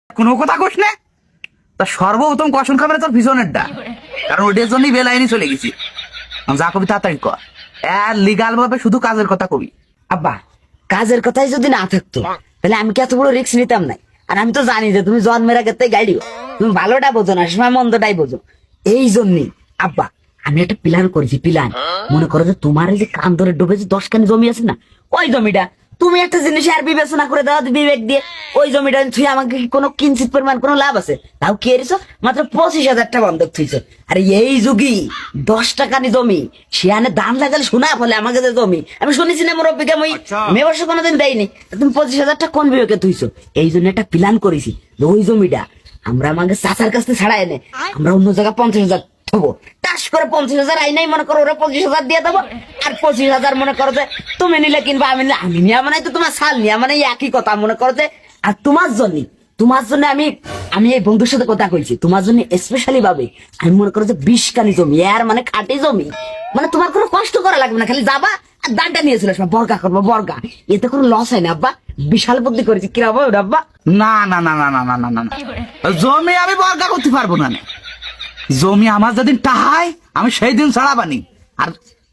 কোনো কথা কোস না। তা সর্বপ্রথম কখন খাবে তোর পিছনেরটা, কারণ ওইটার জন্যই বেলাইনি চলে গেছি। যা কবি তাড়াতাড়ি কর, লিগাল ভাবে শুধু কাজের কথা কবি। আব্বা কাজের কথাই যদি না থাকতো তাহলে আমি কি এত বড় রিস্ক নিতাম না। আর আমি তো জানি যে তুমি জন্মের আগে গাইডিও, তুমি ভালোটা বোঝো না, সময় মন্দটাই বোঝো। এই জন্যই আব্বা আমি একটা প্ল্যান করেছি। প্ল্যান মনে করো যে তোমার এই যে কান ধরে ডুবে যে 10 খানি জমি আছে না, ওই জমিটা তুমি একটা জিনিস আর বিবেচনা করে দাও বিবেক দিয়ে, ওই জমিটা তুই আমাকে কোনো কিঞ্চিত পরিমাণ কোনো লাভ আছে তাও কি এরিছো, মাত্র 25,000 টাকা বন্ধক থুইছো। আর এই যুগি 10 টাকানি জমি সেখানে ধান লাগালে শোনা ফলে আমাকে যে জমি আমি শুনেছি না মুরব্বীকে আমি মেবর্ষ কোনোদিন দেয়নি, তুমি 25,000 টাকা কোন বিবেকে থুইছো। এই জন্য একটা প্ল্যান করেছি যে ওই জমিটা আমরা আমাকে চাচার কাছ থেকে ছাড়া এনে আমরা অন্য জায়গায় 50,000 থবো, টাস করে 50,000 আইনাই মনে করো ওরা 25,000 দিয়ে দেবো। আর 25,000 মনে করো যে তুমি নিলে কিনবা আমি নিলে, আমি নিয়ে মানে তো তোমার সাল নিয়ে মানে একই কথা মনে করো যে। আর তোমার জন্য আমি এই বন্ধুর সাথে কথা কইছি, তোমার জন্য স্পেশালি ভাবে আমি মনে করো যে 20 খানি জমি, আর মানে খাঁটি জমি, মানে তোমার কোনো কষ্ট করা লাগবে না, খালি যাবা আর দানটা নিয়ে চলে আসবা, বর্গা করবো বর্গা, এতে কোনো লস হয় না আব্বা। বিশাল বুদ্ধি করেছি, কিরকম ওটা আব্বা? না না না না না না না না না, জমি আমি বর্গা করতে পারবো না। জমি আমার যেদিন টাহাই আমি সেই দিন ছাড়াবানি। আর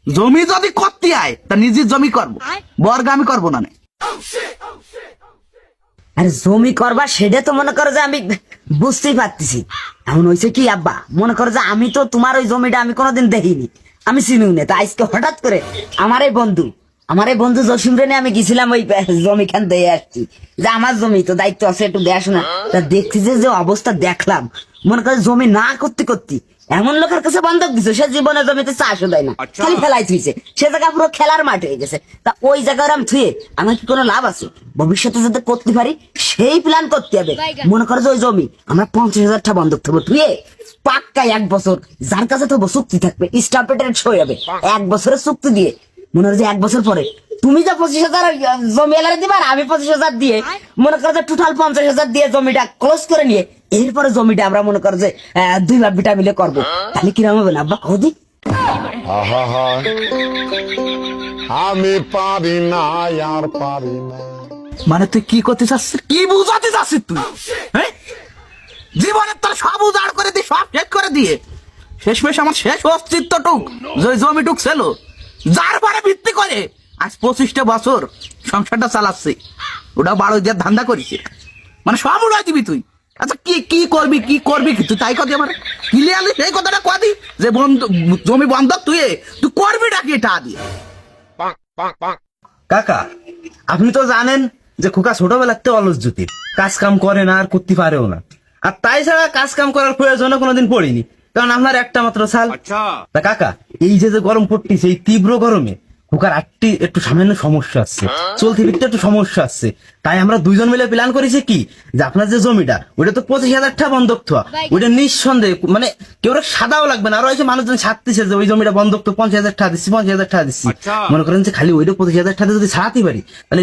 জমি যদি করতে হয় তা নিজের জমি করবো, বর্গা আমি করবো না। আরে জমি করবা সেটা তো মনে করো যে আমি বুঝতেই পারতেছি। এমন হয়েছে কি আব্বা, মনে করো যে আমি তো তোমার ওই জমিটা আমি কোনোদিন দেখিনি, আমি চিনিও না। তা আজকে হঠাৎ করে আমার এই বন্ধু জসিম রে নিয়ে আমি গেছিলাম ওই জমি খান দিয়ে আসছি, যে আমার জমি তো দায়িত্ব আছে একটু দেখাশোনা। তা দেখছি যে অবস্থা দেখলাম, মনে করো জমি না করতে করতে এমন লোকের কাছে বন্ধক দিছে সে জীবনে জমিতে চাষও দেয় না, খালি ফেলাই থুইছে, সে জায়গা পুরো খেলার মাঠ হয়ে গেছে। তা ওই জায়গায় আমি থুয়ে আমার কি কোনো লাভ আছে? ভবিষ্যতে যাতে করতে পারি সেই প্ল্যান করতে হবে। মনে করো যে ওই জমি আমরা 50,000 টাকা বন্ধক থবো, থুয়ে পাক্কা 1 বছর যার কাছে থবো চুক্তি থাকবে, স্টাম্পেটেড সই হবে 1 বছরের চুক্তি দিয়ে। মনে হয় যে 1 বছর পরে তুমি যা 25,000 জমি এলারে দিবা আর আমি 25,000 দিয়ে মনে করো যে টোটাল 50,000 দিয়ে জমিটা ক্লোজ করে নিয়ে এরপরে জমিটা আমরা মনে করো যে 2 লাখ বিটা মিলে করবো। তাহলে কিরকম হবে না আব্বা? কদি আমি পারি না আর পারি না। মানে তুই কি করতে চাচ্ছিস, কি বুঝাতে চাচ্ছিস তুই? হ্যাঁ, জীবনের তোর সব উজাড় করে দিয়ে সব শেষ করে দিয়ে শেষমেশ আমার শেষ অস্তিত্বটুক যে জমিটুক ছিল, যার পরে ভিত্তি করে আজ 25টা বছর সংসারটা চালাচ্ছি, ওটা 12 দিয়ে ধান্দা করেছে, মানে সব উড়াই দিবি তুই। আচ্ছা কি করবি কি তুই তাই কথা আমার ক্লিয়ারলি সেই কথাটা কদি যে জমি বন্ধক তুই করবি নাকি এটা দিয়ে। কাকা আপনি তো জানেন যে খোকা ছোটবেলাতে অলস জ্যোতির, কাজ কাম করে না আর করতে পারেও না, আর তাই ছাড়া কাজ কাম করার প্রয়োজনে কোনোদিন পড়িনি, কারণ আপনার একটা মাত্র ছাল। তা কাকা এই যে গরম পড়তেছে, এই তীব্র গরমে খোকার একটু সামান্য সমস্যা আসছে, চলতে ফিরতে একটু সমস্যা আসছে, তাই আমরা দুইজন মিলে প্ল্যান করেছি কি যে আপনার যে জমিটা ওটা তো 25,000 টাকা বন্ধক থোয়া, ওইটা নিঃসন্দেহে মানে কেউ সাদাও লাগবে না। আর ওই যে মানুষজন ছাড়তেছে যে ওই জমিটা বন্ধক তো 50,000 টাকা দিচ্ছি 50,000 টাকা দিচ্ছি, মনে করেন যে খালি ওইটা 25,000 টাকা যদি ছাড়াতে পারি তাহলে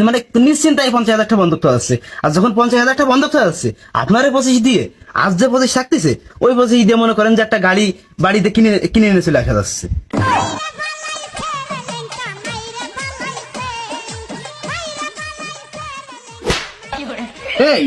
মানে নিশ্চিন্তায় 50,000 টাকা বন্ধক থোয়া যাচ্ছে। আর যখন 50,000 টাকা বন্ধক থোয়া যাচ্ছে আপনার 25 দিয়ে আজ যে 25 থাকতেছে ওই 25 দিয়ে মনে করেন যে একটা গাড়ি বাড়িতে কিনে এনে চলে আসা যাচ্ছে। এই